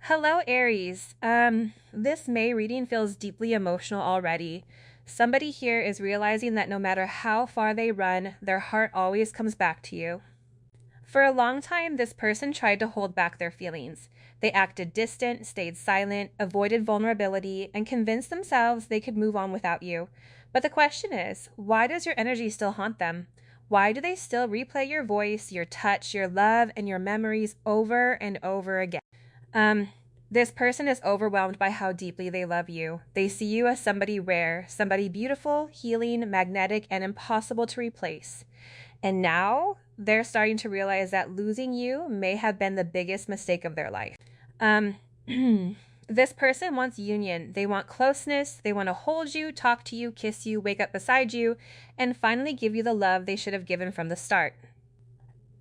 Hello, Aries. This May reading feels deeply emotional already. Somebody here is realizing that no matter how far they run, their heart always comes back to you. For a long time, this person tried to hold back their feelings. They acted distant, stayed silent, avoided vulnerability, and convinced themselves they could move on without you. But the question is, why does your energy still haunt them? Why do they still replay your voice, your touch, your love, and your memories over and over again? Um, this person is overwhelmed by how deeply they love you. They see you as somebody rare, somebody beautiful, healing, magnetic, and impossible to replace. And now they're starting to realize that losing you may have been the biggest mistake of their life. Um, this person wants union. They want closeness. They want to hold you, talk to you, kiss you, wake up beside you, and finally give you the love they should have given from the start.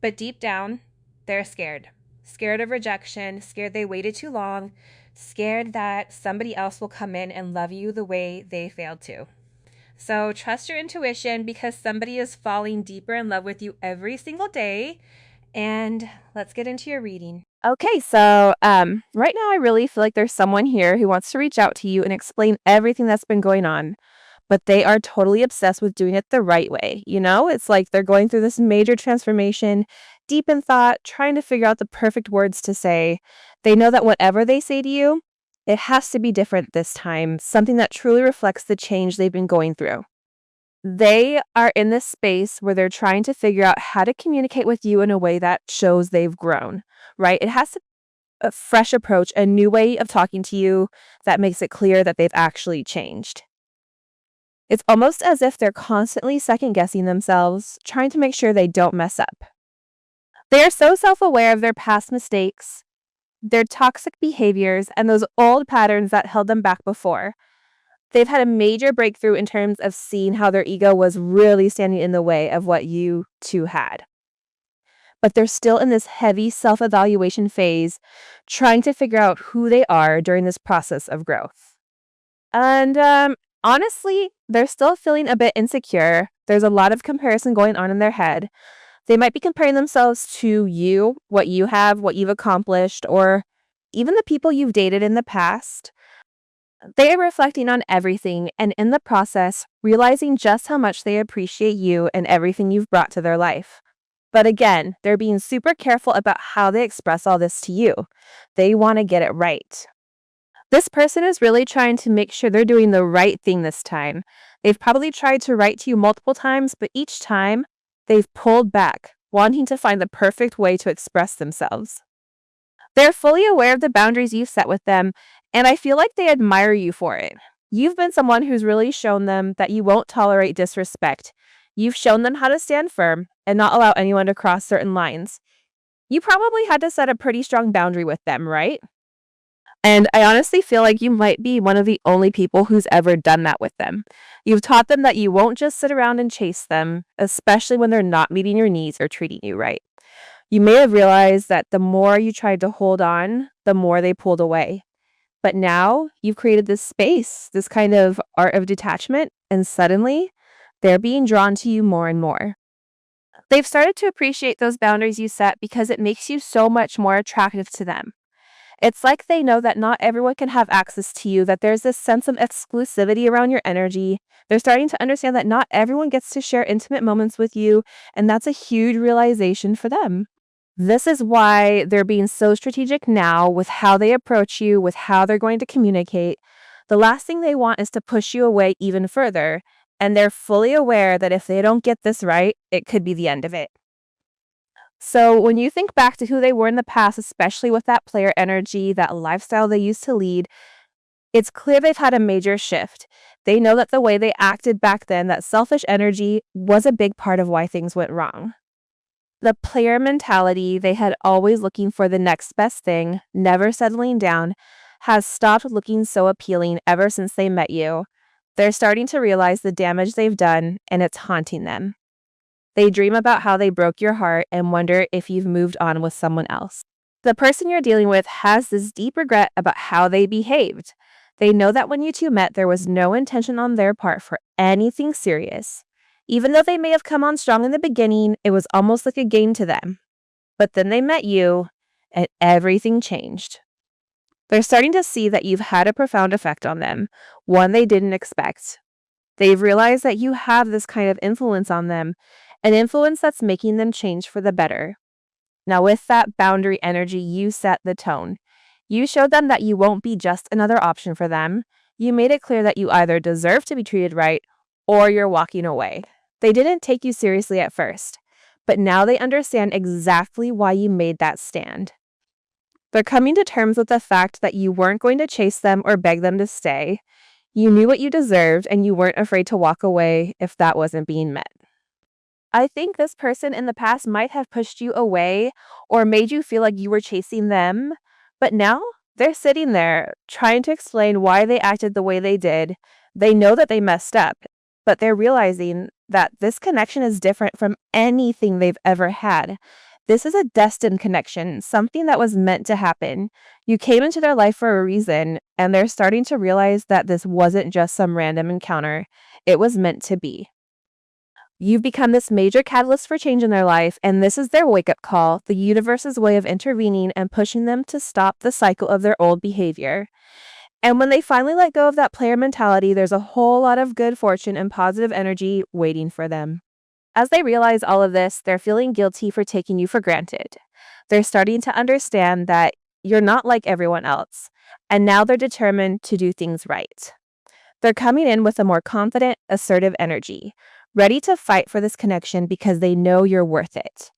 But deep down, they're scared. Scared of rejection, scared they waited too long, scared that somebody else will come in and love you the way they failed to. So trust your intuition because somebody is falling deeper in love with you every single day. And let's get into your reading. Okay, so right now I really feel like there's someone here who wants to reach out to you and explain everything that's been going on, but they are totally obsessed with doing it the right way. It's like they're going through this major transformation, deep in thought, trying to figure out the perfect words to say. They know that whatever they say to you, it has to be different this time, something that truly reflects the change they've been going through. They are in this space where they're trying to figure out how to communicate with you in a way that shows they've grown, right? It has to a fresh approach, a new way of talking to you that makes it clear that they've actually changed. It's almost as if they're constantly second guessing themselves, trying to make sure they don't mess up. They are so self aware of their past mistakes, their toxic behaviors, and those old patterns that held them back before. They've had a major breakthrough in terms of seeing how their ego was really standing in the way of what you two had. But they're still in this heavy self evaluation phase, trying to figure out who they are during this process of growth. And honestly, they're still feeling a bit insecure. There's a lot of comparison going on in their head. They might be comparing themselves to you, what you have, what you've accomplished, or even the people you've dated in the past. They are reflecting on everything and in the process, realizing just how much they appreciate you and everything you've brought to their life. But again, they're being super careful about how they express all this to you. They want to get it right. This person is really trying to make sure they're doing the right thing this time. They've probably tried to write to you multiple times, but each time they've pulled back, wanting to find the perfect way to express themselves. They're fully aware of the boundaries you've set with them, and I feel like they admire you for it. You've been someone who's really shown them that you won't tolerate disrespect. You've shown them how to stand firm and not allow anyone to cross certain lines. You probably had to set a pretty strong boundary with them, right? And I honestly feel like you might be one of the only people who's ever done that with them. You've taught them that you won't just sit around and chase them, especially when they're not meeting your needs or treating you right. You may have realized that the more you tried to hold on, the more they pulled away. But now you've created this space, this kind of art of detachment, and suddenly they're being drawn to you more and more. They've started to appreciate those boundaries you set because it makes you so much more attractive to them. It's like they know that not everyone can have access to you, that there's this sense of exclusivity around your energy. They're starting to understand that not everyone gets to share intimate moments with you, and that's a huge realization for them. This is why they're being so strategic now with how they approach you, with how they're going to communicate. The last thing they want is to push you away even further, and they're fully aware that if they don't get this right, it could be the end of it. So, when you think back to who they were in the past, especially with that player energy, that lifestyle they used to lead, it's clear they've had a major shift. They know that the way they acted back then, that selfish energy, was a big part of why things went wrong. The player mentality, they had always looking for the next best thing, never settling down, has stopped looking so appealing ever since they met you. They're starting to realize the damage they've done, and it's haunting them. They dream about how they broke your heart and wonder if you've moved on with someone else. The person you're dealing with has this deep regret about how they behaved. They know that when you two met, there was no intention on their part for anything serious. Even though they may have come on strong in the beginning, it was almost like a game to them. But then they met you, and everything changed. They're starting to see that you've had a profound effect on them, one they didn't expect. They've realized that you have this kind of influence on them, an influence that's making them change for the better. Now, with that boundary energy, you set the tone. You showed them that you won't be just another option for them. You made it clear that you either deserve to be treated right or you're walking away. They didn't take you seriously at first, but now they understand exactly why you made that stand. They're coming to terms with the fact that you weren't going to chase them or beg them to stay. You knew what you deserved and you weren't afraid to walk away if that wasn't being met. I think this person in the past might have pushed you away or made you feel like you were chasing them, but now they're sitting there trying to explain why they acted the way they did. They know that they messed up, but they're realizing that this connection is different from anything they've ever had. This is a destined connection, something that was meant to happen. You came into their life for a reason, and they're starting to realize that this wasn't just some random encounter. It was meant to be. You've become this major catalyst for change in their life, and this is their wake-up call, the universe's way of intervening and pushing them to stop the cycle of their old behavior. And when they finally let go of that player mentality, there's a whole lot of good fortune and positive energy waiting for them. As they realize all of this, they're feeling guilty for taking you for granted. They're starting to understand that you're not like everyone else, and now they're determined to do things right. They're coming in with a more confident, assertive energy, ready to fight for this connection because they know you're worth it.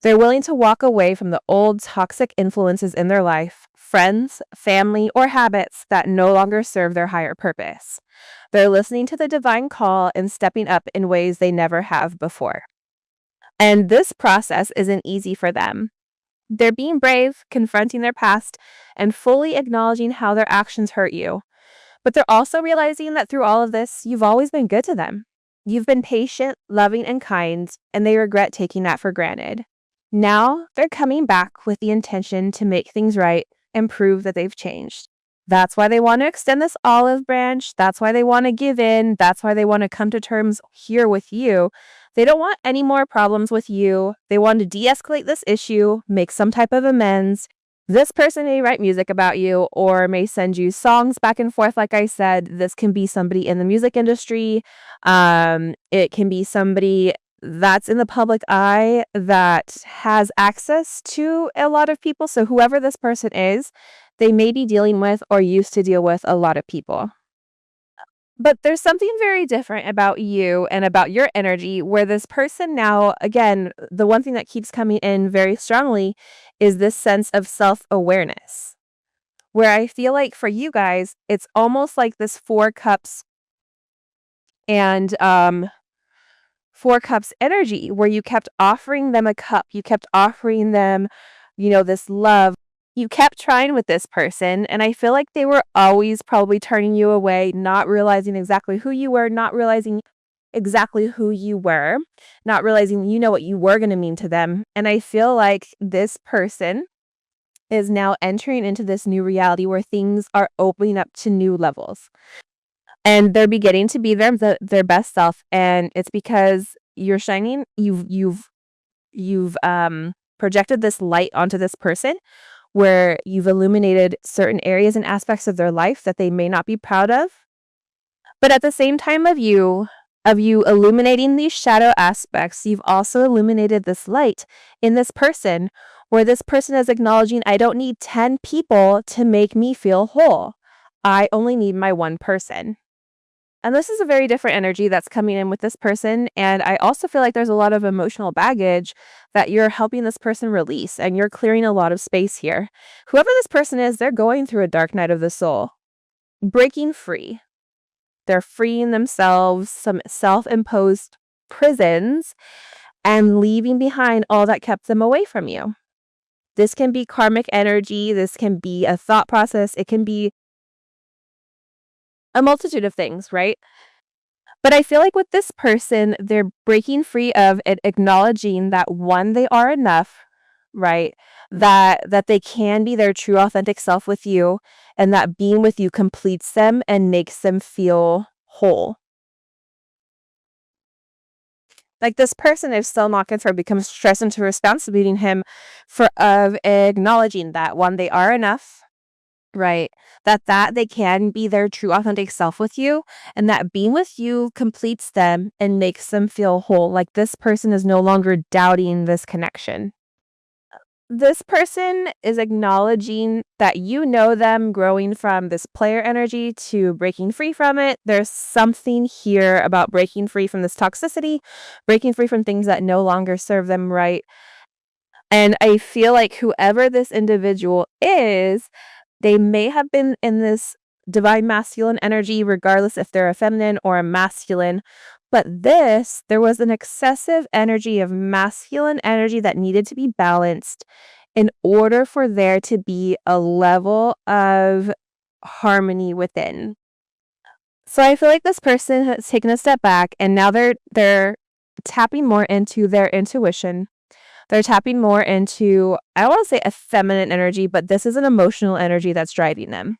They're willing to walk away from the old toxic influences in their life, friends, family, or habits that no longer serve their higher purpose. They're listening to the divine call and stepping up in ways they never have before. And this process isn't easy for them. They're being brave, confronting their past, and fully acknowledging how their actions hurt you. But they're also realizing that through all of this, you've always been good to them. You've been patient, loving, and kind, and they regret taking that for granted. Now, they're coming back with the intention to make things right and prove that they've changed. That's why they want to extend this olive branch. That's why they want to give in. That's why they want to come to terms here with you. They don't want any more problems with you. They want to de-escalate this issue, make some type of amends. This person may write music about you or may send you songs back and forth. Like I said, this can be somebody in the music industry. It can be somebody that's in the public eye that has access to a lot of people. So whoever this person is, they may be dealing with or used to deal with a lot of people. But there's something very different about you and about your energy where this person now, again, the one thing that keeps coming in very strongly is this sense of self-awareness. Where I feel like for you guys, it's almost like this and 4 cups energy where you kept offering them a cup. You kept offering them, this love. You kept trying with this person, and I feel like they were always probably turning you away, not realizing exactly who you were, not realizing exactly who you were, not realizing what you were going to mean to them. And I feel like this person is now entering into this new reality where things are opening up to new levels. And they're beginning to be their best self, and it's because you're shining. You've projected this light onto this person where you've illuminated certain areas and aspects of their life that they may not be proud of. But at the same time of you illuminating these shadow aspects, you've also illuminated this light in this person where this person is acknowledging, I don't need 10 people to make me feel whole. I only need my one person. And this is a very different energy that's coming in with this person. And I also feel like there's a lot of emotional baggage that you're helping this person release, and you're clearing a lot of space here. Whoever this person is, they're going through a dark night of the soul, breaking free. They're freeing themselves, some self-imposed prisons, and leaving behind all that kept them away from you. This can be karmic energy. This can be a thought process. It can be a multitude of things, right? But I feel like with this person, they're breaking free of it, acknowledging that one, they are enough, right? That they can be their true authentic self with you, and that being with you completes them and makes them feel whole. Like this person is still not concerned, becomes stressed into responsibility him of acknowledging that one, they are enough. right? That they can be their true authentic self with you, and that being with you completes them and makes them feel whole. Like this person is no longer doubting this connection. This person is acknowledging that you know them growing from this player energy to breaking free from it. There's something here about breaking free from this toxicity, breaking free from things that no longer serve them right. And I feel like whoever this individual is, they may have been in this divine masculine energy, regardless if they're a feminine or a masculine. But there was an excessive energy of masculine energy that needed to be balanced in order for there to be a level of harmony within. So I feel like this person has taken a step back and now they're tapping more into their intuition. They're tapping more into, I don't want to say a feminine energy, but this is an emotional energy that's driving them.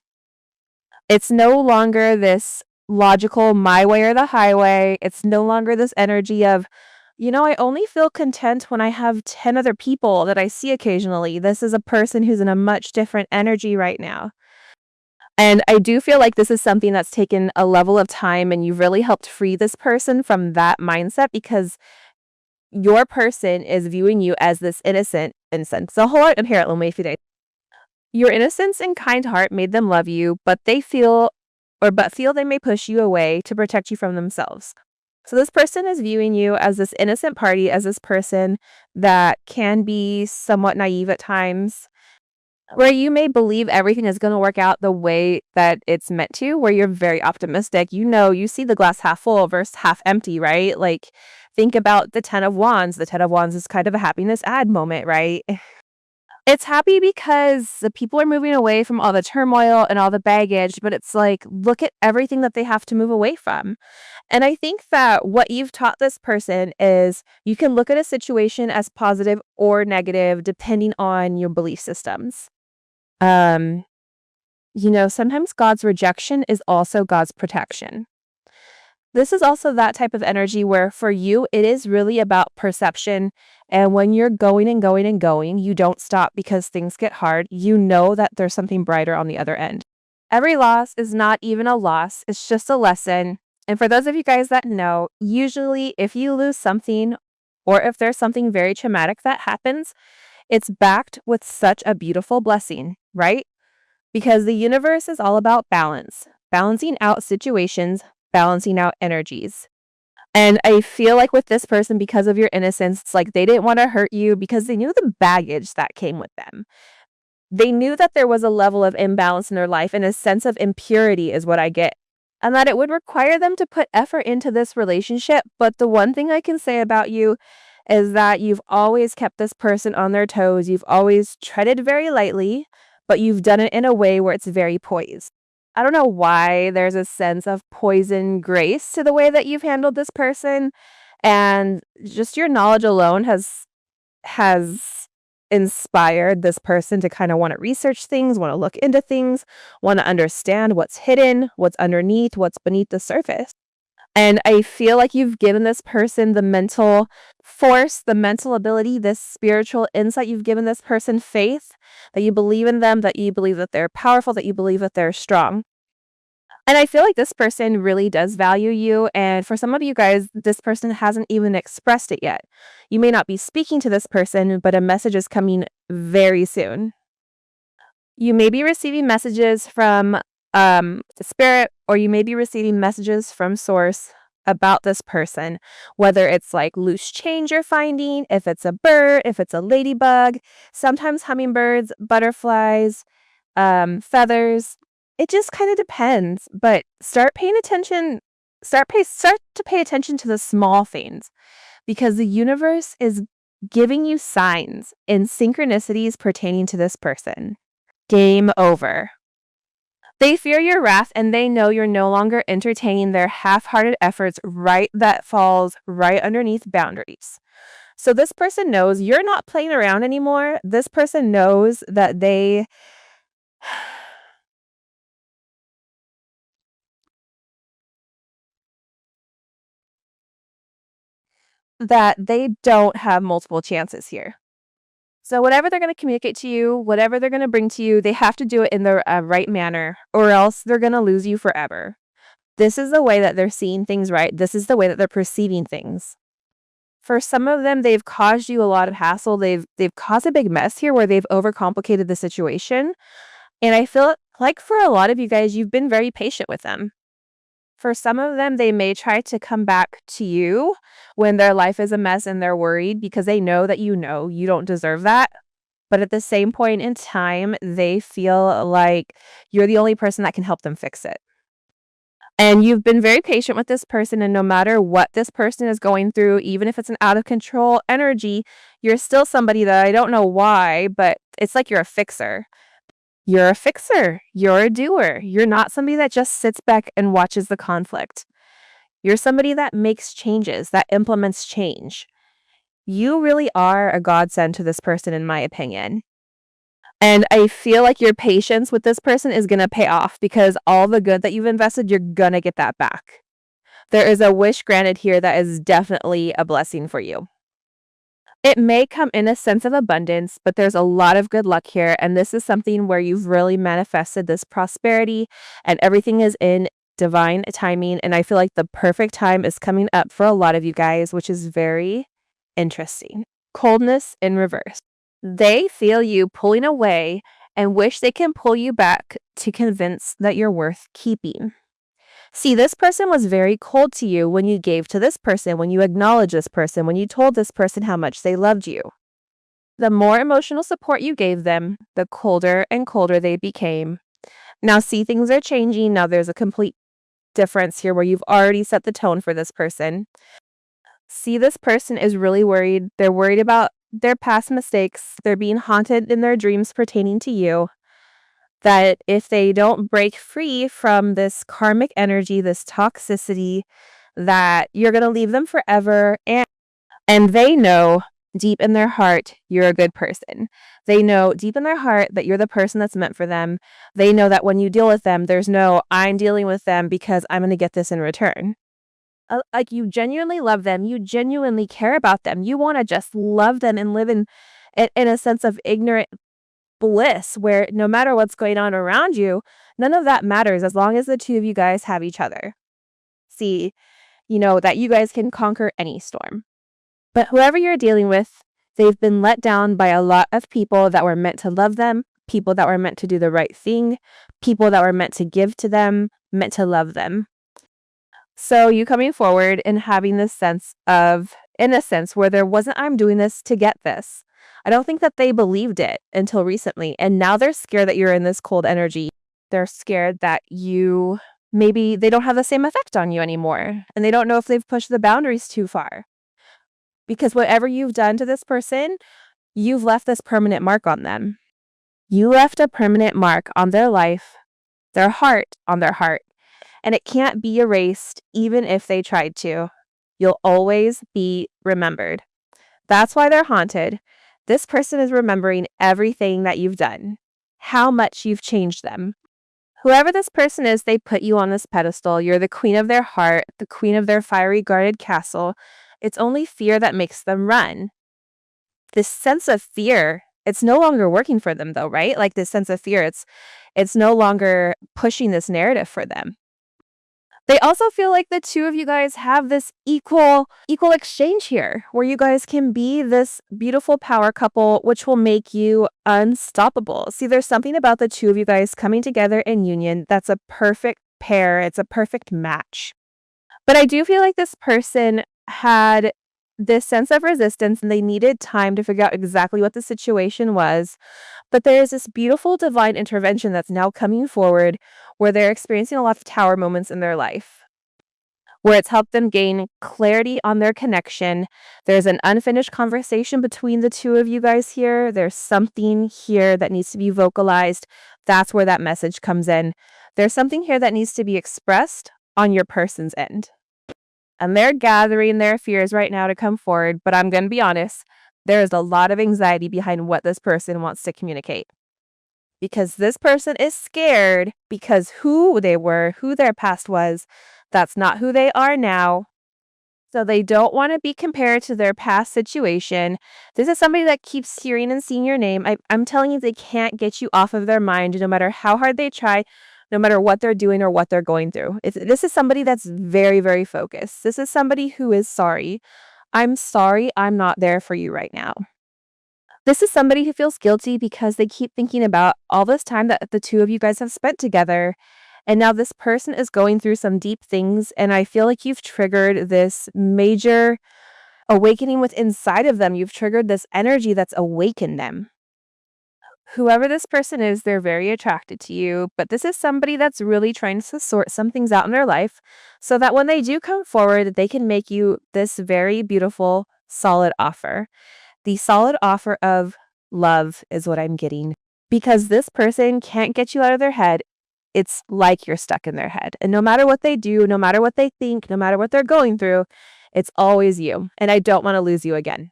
It's no longer this logical my way or the highway. It's no longer this energy of, I only feel content when I have 10 other people that I see occasionally. This is a person who's in a much different energy right now. And I do feel like this is something that's taken a level of time and you've really helped free this person from that mindset because your person is viewing you as this innocent. So hold on here, let me fide. Your innocence and kind heart made them love you, but feel they may push you away to protect you from themselves. So this person is viewing you as this innocent party, as this person that can be somewhat naive at times, where you may believe everything is going to work out the way that it's meant to, where you're very optimistic. You see the glass half full versus half empty, right? Like, think about the 10 of Wands. The 10 of Wands is kind of a happiness ad moment, right? It's happy because the people are moving away from all the turmoil and all the baggage, but it's like, look at everything that they have to move away from. And I think that what you've taught this person is you can look at a situation as positive or negative depending on your belief systems. Um, sometimes God's rejection is also God's protection. This is also that type of energy where for you, it is really about perception. And when you're going and going and going, you don't stop because things get hard. You know that there's something brighter on the other end. Every loss is not even a loss, it's just a lesson. And for those of you guys that know, usually if you lose something or if there's something very traumatic that happens, it's backed with such a beautiful blessing, right? Because the universe is all about balance, balancing out situations, balancing out energies. And I feel like with this person, because of your innocence, it's like they didn't want to hurt you because they knew the baggage that came with them. They knew that there was a level of imbalance in their life and a sense of impurity is what I get. And that it would require them to put effort into this relationship. But the one thing I can say about you is that you've always kept this person on their toes. You've always treaded very lightly, but you've done it in a way where it's very poised. I don't know why there's a sense of poison grace to the way that you've handled this person. And just your knowledge alone has inspired this person to kind of want to research things, want to look into things, want to understand what's hidden, what's underneath, what's beneath the surface. And I feel like you've given this person the mental force, the mental ability, this spiritual insight. You've given this person faith that you believe in them, that you believe that they're powerful, that you believe that they're strong. And I feel like this person really does value you. And for some of you guys, this person hasn't even expressed it yet. You may not be speaking to this person, but a message is coming very soon. You may be receiving messages from the spirit, or you may be receiving messages from source about this person, whether it's like loose change you're finding, if it's a bird, if it's a ladybug, sometimes hummingbirds, butterflies, feathers. It just kind of depends, but start paying attention. Start to pay attention to the small things because the universe is giving you signs and synchronicities pertaining to this person. Game over. They fear your wrath and they know you're no longer entertaining their half-hearted efforts that falls right underneath boundaries. So this person knows you're not playing around anymore. This person knows that they don't have multiple chances here. So whatever they're going to communicate to you, whatever they're going to bring to you, they have to do it in the right manner, or else they're going to lose you forever. This is the way that they're seeing things right. This is the way that they're perceiving things. For some of them, they've caused you a lot of hassle. They've caused a big mess here where they've overcomplicated the situation. And I feel like for a lot of you guys, you've been very patient with them. For some of them, they may try to come back to you when their life is a mess and they're worried because they know that you don't deserve that. But at the same point in time, they feel like you're the only person that can help them fix it. And you've been very patient with this person, and no matter what this person is going through, even if it's an out of control energy, you're still somebody that I don't know why, but it's like you're a fixer. You're a fixer. You're a doer. You're not somebody that just sits back and watches the conflict. You're somebody that makes changes, that implements change. You really are a godsend to this person, in my opinion. And I feel like your patience with this person is going to pay off because all the good that you've invested, you're going to get that back. There is a wish granted here that is definitely a blessing for you. It may come in a sense of abundance, but there's a lot of good luck here. And this is something where you've really manifested this prosperity and everything is in divine timing. And I feel like the perfect time is coming up for a lot of you guys, which is very interesting. Coldness in reverse. They feel you pulling away and wish they can pull you back to convince that you're worth keeping. See, this person was very cold to you when you gave to this person, when you acknowledged this person, when you told this person how much they loved you. The more emotional support you gave them, the colder and colder they became. Now, see, things are changing. Now, there's a complete difference here where you've already set the tone for this person. See, this person is really worried. They're worried about their past mistakes. They're being haunted in their dreams pertaining to you. That if they don't break free from this karmic energy, this toxicity, that you're going to leave them forever. And they know deep in their heart you're a good person. They know deep in their heart that you're the person that's meant for them. They know that when you deal with them, there's no, I'm dealing with them because I'm going to get this in return. Like you genuinely love them. You genuinely care about them. You want to just love them and live in a sense of ignorant bliss where no matter what's going on around you, none of that matters as long as the two of you guys have each other. See, that you guys can conquer any storm. But whoever you're dealing with, they've been let down by a lot of people that were meant to love them, people that were meant to do the right thing, people that were meant to give to them, meant to love them. So you coming forward and having this sense of innocence where there wasn't, I'm doing this to get this. I don't think that they believed it until recently. And now they're scared that you're in this cold energy. They're scared that maybe they don't have the same effect on you anymore. And they don't know if they've pushed the boundaries too far. Because whatever you've done to this person, you've left this permanent mark on them. You left a permanent mark on their life, their heart, on their heart. And it can't be erased even if they tried to. You'll always be remembered. That's why they're haunted. This person is remembering everything that you've done, how much you've changed them. Whoever this person is, they put you on this pedestal. You're the queen of their heart, the queen of their fiery guarded castle. It's only fear that makes them run. This sense of fear, it's no longer working for them though, right? Like this sense of fear, it's no longer pushing this narrative for them. They also feel like the two of you guys have this equal exchange here where you guys can be this beautiful power couple, which will make you unstoppable. See, there's something about the two of you guys coming together in union that's a perfect pair. It's a perfect match. But I do feel like this person had this sense of resistance and they needed time to figure out exactly what the situation was. But there is this beautiful divine intervention that's now coming forward where they're experiencing a lot of tower moments in their life, where it's helped them gain clarity on their connection. There's an unfinished conversation between the two of you guys here. There's something here that needs to be vocalized. That's where that message comes in. There's something here that needs to be expressed on your person's end. And they're gathering their fears right now to come forward. But I'm going to be honest, there is a lot of anxiety behind what this person wants to communicate. Because this person is scared because who they were, who their past was, that's not who they are now. So they don't want to be compared to their past situation. This is somebody that keeps hearing and seeing your name. I'm telling you, they can't get you off of their mind no matter how hard they try, no matter what they're doing or what they're going through. This is somebody that's very, very focused. This is somebody who is sorry. I'm sorry I'm not there for you right now. This is somebody who feels guilty because they keep thinking about all this time that the two of you guys have spent together. And now this person is going through some deep things. And I feel like you've triggered this major awakening with inside of them. You've triggered this energy that's awakened them. Whoever this person is, they're very attracted to you, but this is somebody that's really trying to sort some things out in their life so that when they do come forward, they can make you this very beautiful, solid offer. The solid offer of love is what I'm getting because this person can't get you out of their head. It's like you're stuck in their head. And no matter what they do, no matter what they think, no matter what they're going through, it's always you. And I don't want to lose you again.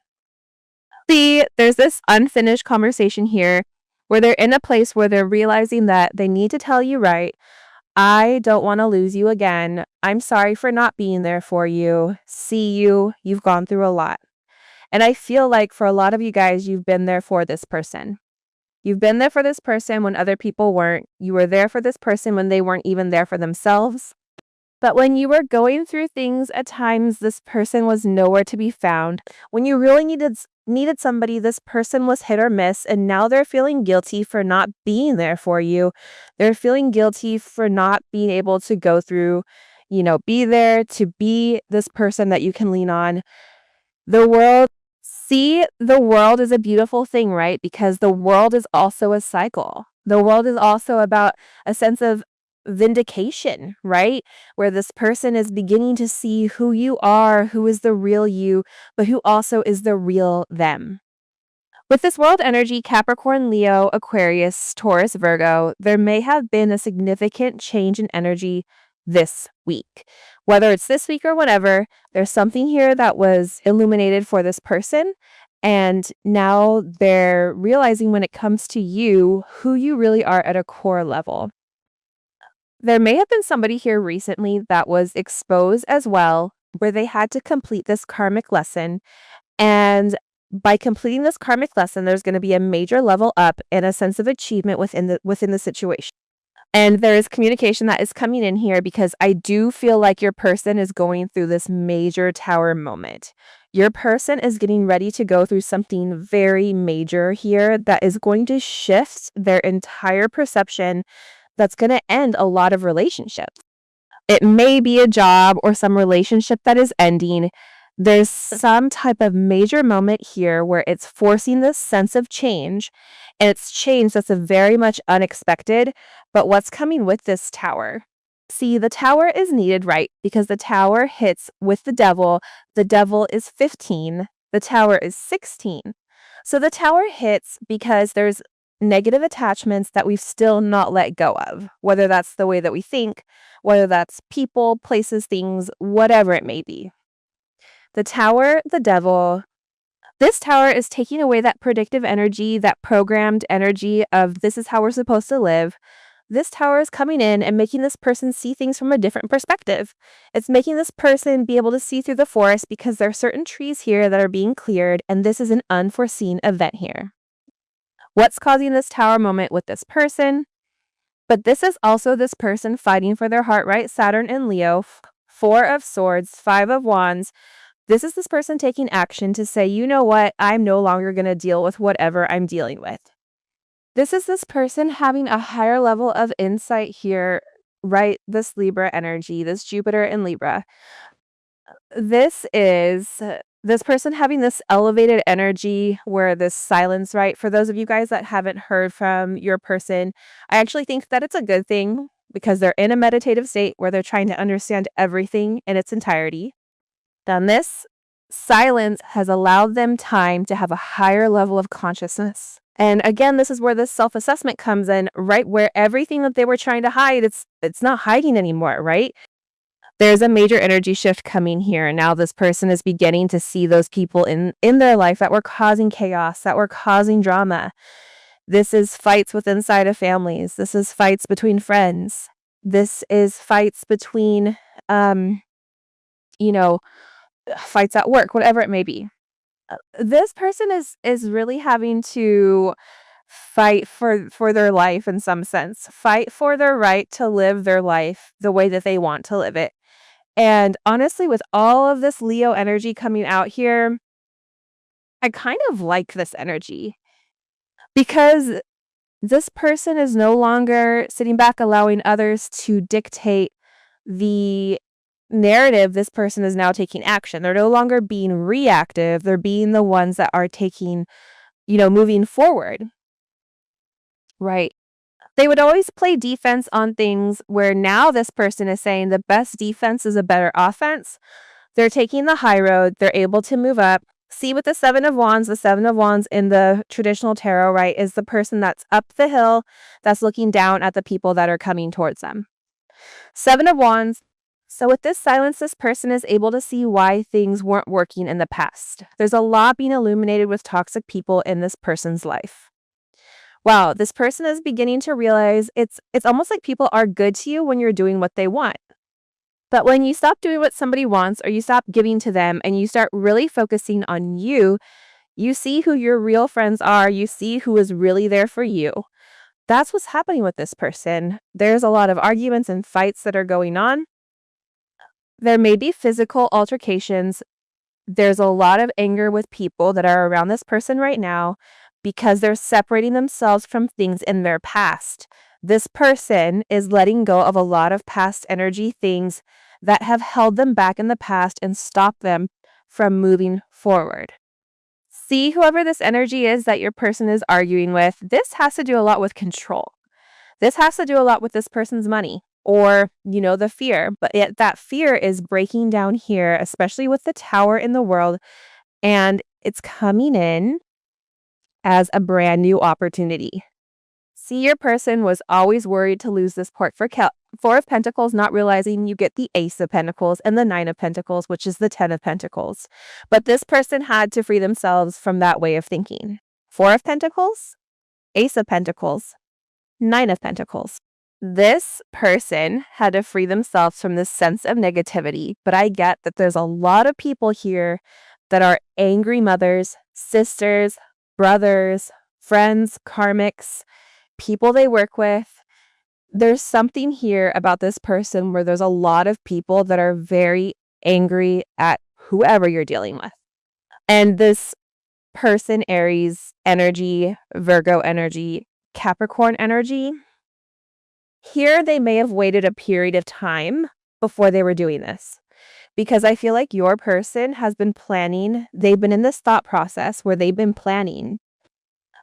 See, there's this unfinished conversation here where they're in a place where they're realizing that they need to tell you right. I don't want to lose you again. I'm sorry for not being there for you. See you. You've gone through a lot. And I feel like for a lot of you guys, you've been there for this person. You've been there for this person when other people weren't. You were there for this person when they weren't even there for themselves. But when you were going through things at times, this person was nowhere to be found. When you really needed somebody, this person was hit or miss, and now they're feeling guilty for not being there for you. They're feeling guilty for not being able to go through, be there to be this person that you can lean on. The world is a beautiful thing, right? Because the world is also a cycle. The world is also about a sense of vindication, right? Where this person is beginning to see who you are, who is the real you, but who also is the real them. With this world energy, Capricorn, Leo, Aquarius, Taurus, Virgo, there may have been a significant change in energy this week. Whether it's this week or whatever, there's something here that was illuminated for this person. And now they're realizing when it comes to you, who you really are at a core level. There may have been somebody here recently that was exposed as well, where they had to complete this karmic lesson. And by completing this karmic lesson, there's going to be a major level up and a sense of achievement within the situation. And there is communication that is coming in here because I do feel like your person is going through this major tower moment. Your person is getting ready to go through something very major here that is going to shift their entire perception, that's going to end a lot of relationships. It may be a job or some relationship that is ending. There's some type of major moment here where it's forcing this sense of change, and it's change that's a very much unexpected. But what's coming with this tower? See, the tower is needed, right? Because the tower hits with the devil. The devil is 15. The tower is 16. So the tower hits because there's negative attachments that we've still not let go of, whether that's the way that we think, whether that's people, places, things, whatever it may be. The tower, the devil, this tower is taking away that predictive energy, that programmed energy of this is how we're supposed to live. This tower is coming in and making this person see things from a different perspective. It's making this person be able to see through the forest because there are certain trees here that are being cleared, and this is an unforeseen event here. What's causing this tower moment with this person? But this is also this person fighting for their heart, right? Saturn and Leo, 4 of Swords, 5 of Wands. This is this person taking action to say, you know what? I'm no longer going to deal with whatever I'm dealing with. This is this person having a higher level of insight here, right? This Libra energy, this Jupiter in Libra. This is this person having this elevated energy where this silence, right? For those of you guys that haven't heard from your person, I actually think that it's a good thing because they're in a meditative state where they're trying to understand everything in its entirety. Then this silence has allowed them time to have a higher level of consciousness. And again, this is where this self-assessment comes in, right? Where everything that they were trying to hide, it's not hiding anymore, right? There's a major energy shift coming here. Now this person is beginning to see those people in their life that were causing chaos, that were causing drama. This is fights with inside of families. This is fights between friends. This is fights between, fights at work, whatever it may be. This person is really having to fight for their life in some sense. Fight for their right to live their life the way that they want to live it. And honestly, with all of this Leo energy coming out here, I kind of like this energy because this person is no longer sitting back allowing others to dictate the narrative. This person is now taking action. They're no longer being reactive. They're being the ones that are taking, moving forward. Right. They would always play defense on things where now this person is saying the best defense is a better offense. They're taking the high road. They're able to move up. See, with the Seven of Wands, the Seven of Wands in the traditional tarot, right, is the person that's up the hill, that's looking down at the people that are coming towards them. Seven of Wands. So with this silence, this person is able to see why things weren't working in the past. There's a lot being illuminated with toxic people in this person's life. Wow, this person is beginning to realize it's almost like people are good to you when you're doing what they want. But when you stop doing what somebody wants or you stop giving to them and you start really focusing on you, you see who your real friends are. You see who is really there for you. That's what's happening with this person. There's a lot of arguments and fights that are going on. There may be physical altercations. There's a lot of anger with people that are around this person right now because they're separating themselves from things in their past. This person is letting go of a lot of past energy, things that have held them back in the past and stopped them from moving forward. See, whoever this energy is that your person is arguing with, this has to do a lot with control. This has to do a lot with this person's money or, the fear. But yet that fear is breaking down here, especially with the Tower in the world, and it's coming in as a brand new opportunity. See, your person was always worried to lose this Four of Pentacles, not realizing you get the Ace of Pentacles and the Nine of Pentacles, which is the 10 of Pentacles. But this person had to free themselves from that way of thinking. Four of Pentacles, Ace of Pentacles, Nine of Pentacles. This person had to free themselves from this sense of negativity, but I get that there's a lot of people here that are angry mothers, sisters, brothers, friends, karmics, people they work with. There's something here about this person where there's a lot of people that are very angry at whoever you're dealing with. And this person, Aries energy, Virgo energy, Capricorn energy, here they may have waited a period of time before they were doing this. Because I feel like your person has been planning. They've been in this thought process where they've been planning.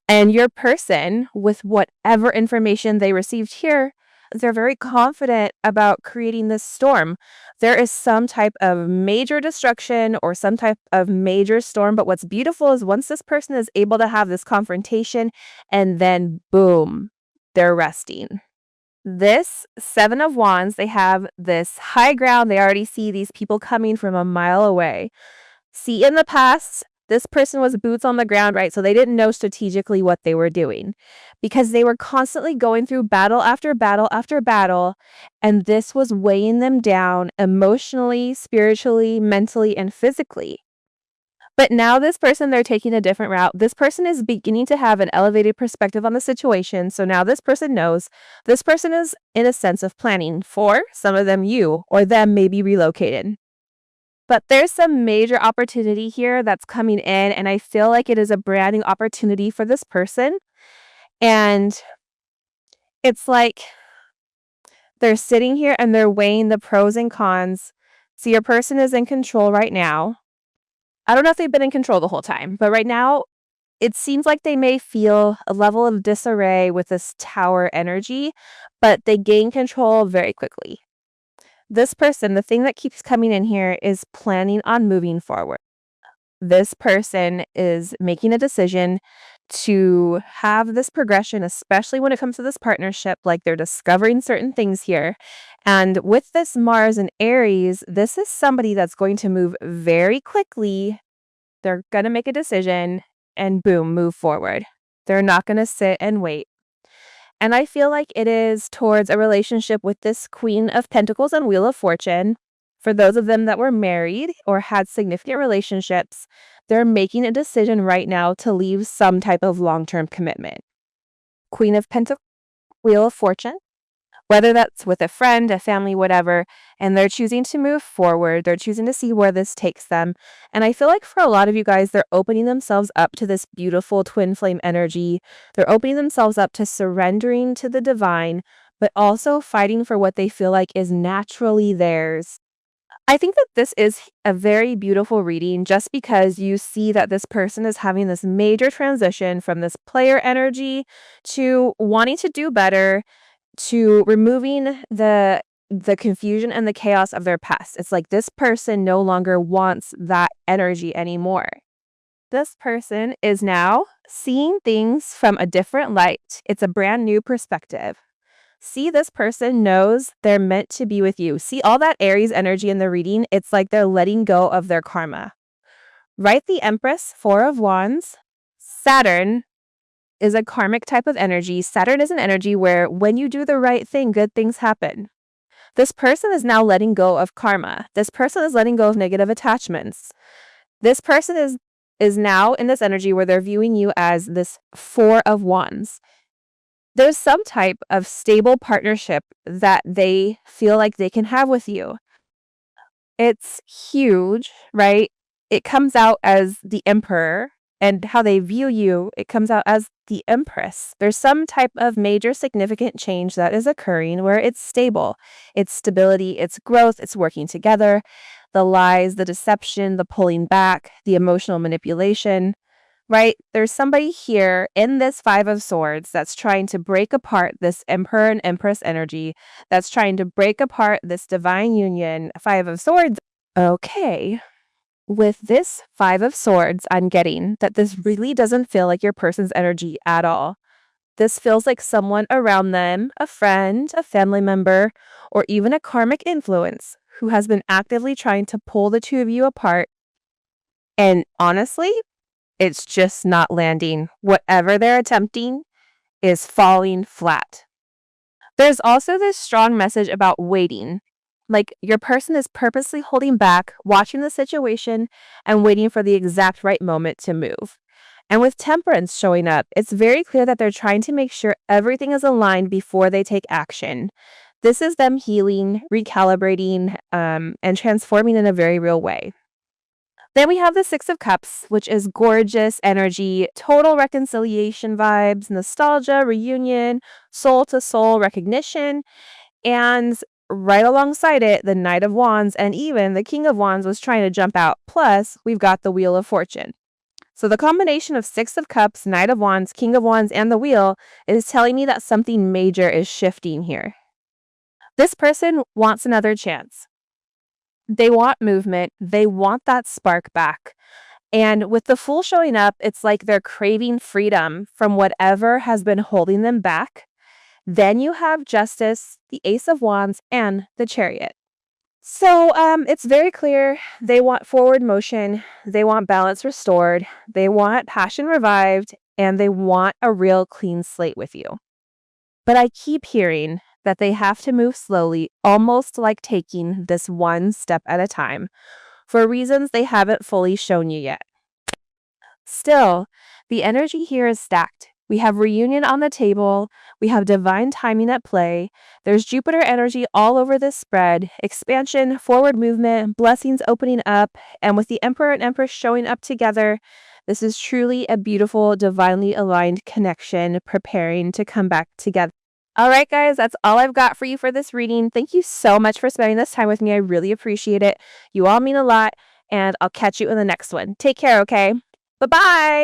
And your person, with whatever information they received here, they're very confident about creating this storm. There is some type of major destruction or some type of major storm. But what's beautiful is once this person is able to have this confrontation and then boom, they're resting. This Seven of Wands, they have this high ground. They already see these people coming from a mile away. See, in the past, this person was boots on the ground, right? So they didn't know strategically what they were doing because they were constantly going through battle after battle after battle. And this was weighing them down emotionally, spiritually, mentally, and physically. But now this person, they're taking a different route. This person is beginning to have an elevated perspective on the situation. So now this person knows. This person is in a sense of planning. For some of them, you or them may be relocated. But there's some major opportunity here that's coming in, and I feel like it is a brand new opportunity for this person. And it's like they're sitting here and they're weighing the pros and cons. So your person is in control right now. I don't know if they've been in control the whole time, but right now it seems like they may feel a level of disarray with this Tower energy, but they gain control very quickly. This person, the thing that keeps coming in here is planning on moving forward. This person is making a decision to have this progression, especially when it comes to this partnership, like they're discovering certain things here. And with this Mars and Aries, this is somebody that's going to move very quickly. They're going to make a decision and boom, move forward. They're not going to sit and wait. And I feel like it is towards a relationship with this Queen of Pentacles and Wheel of Fortune. For those of them that were married or had significant relationships, they're making a decision right now to leave some type of long-term commitment. Queen of Pentacles, Wheel of Fortune, whether that's with a friend, a family, whatever, and they're choosing to move forward. They're choosing to see where this takes them. And I feel like for a lot of you guys, they're opening themselves up to this beautiful twin flame energy. They're opening themselves up to surrendering to the divine, but also fighting for what they feel like is naturally theirs. I think that this is a very beautiful reading just because you see that this person is having this major transition from this player energy to wanting to do better, to removing the confusion and the chaos of their past. It's like this person no longer wants that energy anymore. This person is now seeing things from a different light. It's a brand new perspective. See, this person knows they're meant to be with you. See all that Aries energy in the reading? It's like they're letting go of their karma. Right? The Empress, Four of Wands, Saturn is a karmic type of energy. Saturn is an energy where when you do the right thing, good things happen. This person is now letting go of karma. This person is letting go of negative attachments. This person is now in this energy where they're viewing you as this Four of Wands. There's some type of stable partnership that they feel like they can have with you. It's huge, right? It comes out as the Emperor, and how they view you, it comes out as the Empress. There's some type of major significant change that is occurring where it's stable. It's stability, it's growth, it's working together. The lies, the deception, the pulling back, the emotional manipulation, right? There's somebody here in this Five of Swords that's trying to break apart this Emperor and Empress energy, that's trying to break apart this divine union, Five of Swords. Okay. With this Five of Swords, I'm getting that this really doesn't feel like your person's energy at all. This feels like someone around them, a friend, a family member, or even a karmic influence who has been actively trying to pull the two of you apart. And honestly, it's just not landing. Whatever they're attempting is falling flat. There's also this strong message about waiting. Like your person is purposely holding back, watching the situation, and waiting for the exact right moment to move. And with Temperance showing up, it's very clear that they're trying to make sure everything is aligned before they take action. This is them healing, recalibrating, and transforming in a very real way. Then we have the Six of Cups, which is gorgeous energy, total reconciliation vibes, nostalgia, reunion, soul-to-soul recognition, and right alongside it, the Knight of Wands and even the King of Wands was trying to jump out. Plus, we've got the Wheel of Fortune. So the combination of Six of Cups, Knight of Wands, King of Wands, and the Wheel is telling me that something major is shifting here. This person wants another chance. They want movement. They want that spark back. And with the Fool showing up, it's like they're craving freedom from whatever has been holding them back. Then you have Justice, the Ace of Wands, and the Chariot. So it's very clear they want forward motion. They want balance restored. They want passion revived. And they want a real clean slate with you. But I keep hearing that they have to move slowly, almost like taking this one step at a time, for reasons they haven't fully shown you yet. Still, the energy here is stacked. We have reunion on the table. We have divine timing at play. There's Jupiter energy all over this spread, expansion, forward movement, blessings opening up, and with the Emperor and Empress showing up together, this is truly a beautiful, divinely aligned connection preparing to come back together. All right, guys, that's all I've got for you for this reading. Thank you so much for spending this time with me. I really appreciate it. You all mean a lot, and I'll catch you in the next one. Take care, okay? Bye-bye!